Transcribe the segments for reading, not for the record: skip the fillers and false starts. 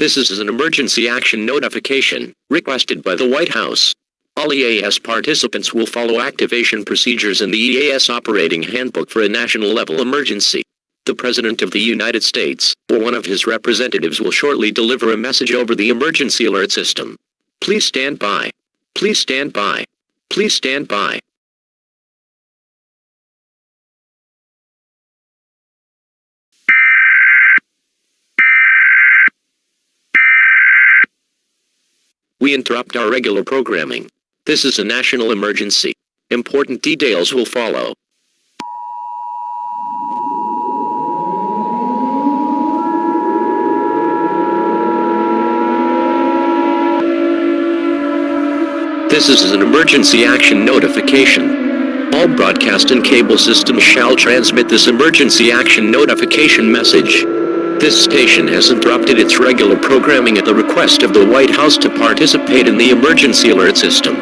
This is an emergency action notification, requested by the White House. All EAS participants will follow activation procedures in the EAS operating handbook for a national-level emergency. The President of the United States, or one of his representatives, will shortly deliver a message over the emergency alert system. Please stand by. Please stand by. Please stand by. We interrupt our regular programming. This is a national emergency. Important details will follow. This is an emergency action notification. All broadcast and cable systems shall transmit this emergency action notification message. This station has interrupted its regular programming at the request of the White House to participate in the emergency alert system.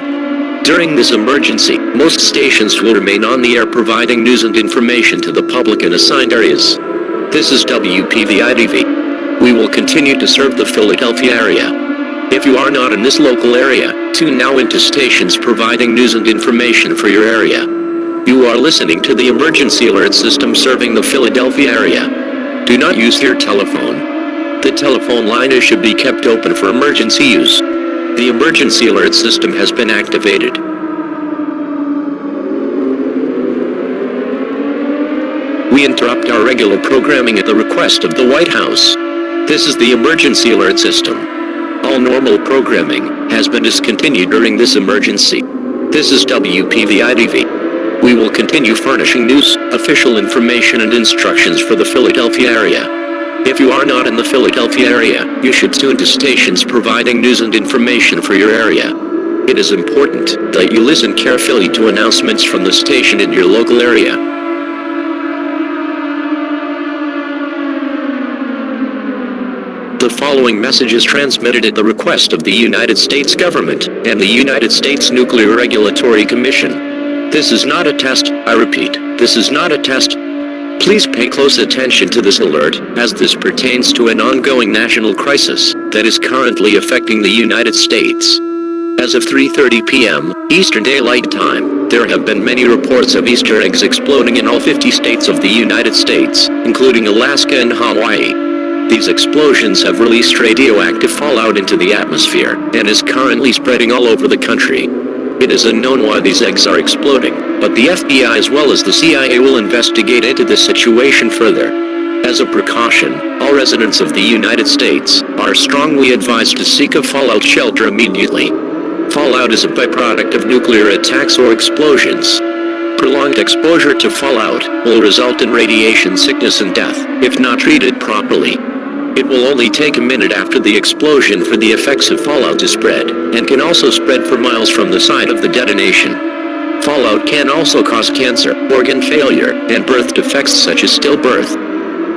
During this emergency, most stations will remain on the air providing news and information to the public in assigned areas. This is WPVI-TV. We will continue to serve the Philadelphia area. If you are not in this local area, tune now into stations providing news and information for your area. You are listening to the emergency alert system serving the Philadelphia area. Do not use your telephone. The telephone line should be kept open for emergency use. The emergency alert system has been activated. We interrupt our regular programming at the request of the White House. This is the emergency alert system. All normal programming has been discontinued during this emergency. This is WPVI-TV. We will continue furnishing news, official information and instructions for the Philadelphia area. If you are not in the Philadelphia area, you should tune to stations providing news and information for your area. It is important that you listen carefully to announcements from the station in your local area. The following message is transmitted at the request of the United States government and the United States Nuclear Regulatory Commission. This is not a test, I repeat, this is not a test. Please pay close attention to this alert, as this pertains to an ongoing national crisis that is currently affecting the United States. As of 3:30 p.m. Eastern Daylight Time, there have been many reports of Easter eggs exploding in all 50 states of the United States, including Alaska and Hawaii. These explosions have released radioactive fallout into the atmosphere and is currently spreading all over the country. It is unknown why these eggs are exploding, but the FBI as well as the CIA will investigate into this situation further. As a precaution, all residents of the United States are strongly advised to seek a fallout shelter immediately. Fallout is a byproduct of nuclear attacks or explosions. Prolonged exposure to fallout will result in radiation sickness and death, if not treated properly. It will only take a minute after the explosion for the effects of fallout to spread, and can also spread for miles from the site of the detonation. Fallout can also cause cancer, organ failure, and birth defects such as stillbirth.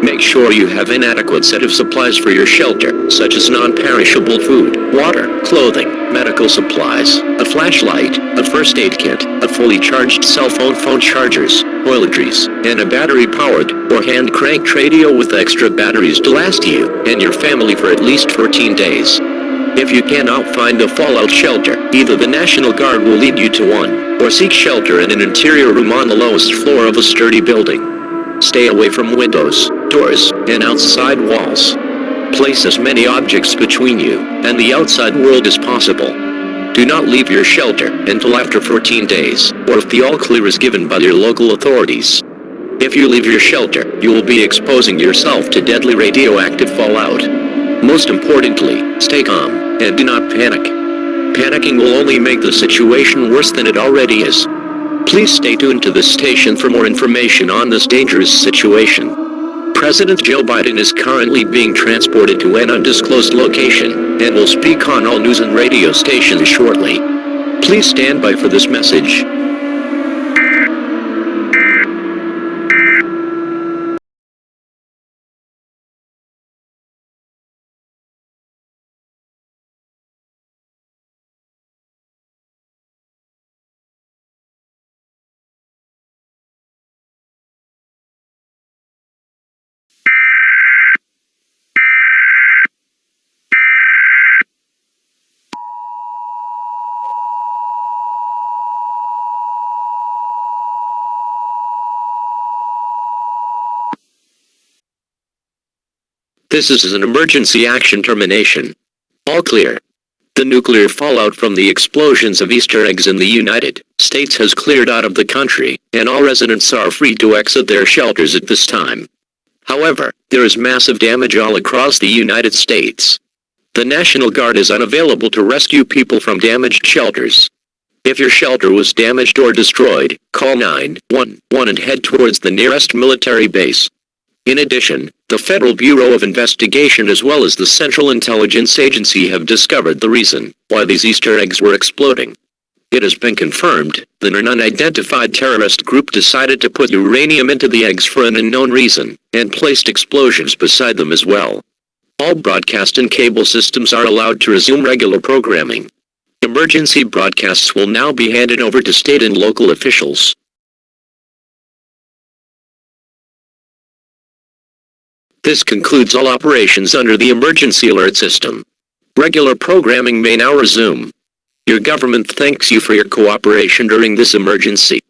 Make sure you have an adequate set of supplies for your shelter, such as non-perishable food, water, clothing, medical supplies, a flashlight, a first aid kit, a fully charged cell phone chargers, toiletries, and a battery-powered or hand-cranked radio with extra batteries to last you and your family for at least 14 days. If you cannot find a fallout shelter, either the National Guard will lead you to one, or seek shelter in an interior room on the lowest floor of a sturdy building. Stay away from windows, doors, and outside walls. Place as many objects between you and the outside world as possible. Do not leave your shelter until after 14 days, or if the all-clear is given by your local authorities. If you leave your shelter, you will be exposing yourself to deadly radioactive fallout. Most importantly, stay calm and do not panic. Panicking will only make the situation worse than it already is. Please stay tuned to this station for more information on this dangerous situation. President Joe Biden is currently being transported to an undisclosed location and will speak on all news and radio stations shortly. Please stand by for this message. This is an emergency action termination. All clear. The nuclear fallout from the explosions of Easter eggs in the United States has cleared out of the country, and all residents are free to exit their shelters at this time. However, there is massive damage all across the United States. The National Guard is unavailable to rescue people from damaged shelters. If your shelter was damaged or destroyed, call 911 and head towards the nearest military base. In addition, the Federal Bureau of Investigation as well as the Central Intelligence Agency have discovered the reason why these Easter eggs were exploding. It has been confirmed that an unidentified terrorist group decided to put uranium into the eggs for an unknown reason, and placed explosions beside them as well. All broadcast and cable systems are allowed to resume regular programming. Emergency broadcasts will now be handed over to state and local officials. This concludes all operations under the emergency alert system. Regular programming may now resume. Your government thanks you for your cooperation during this emergency.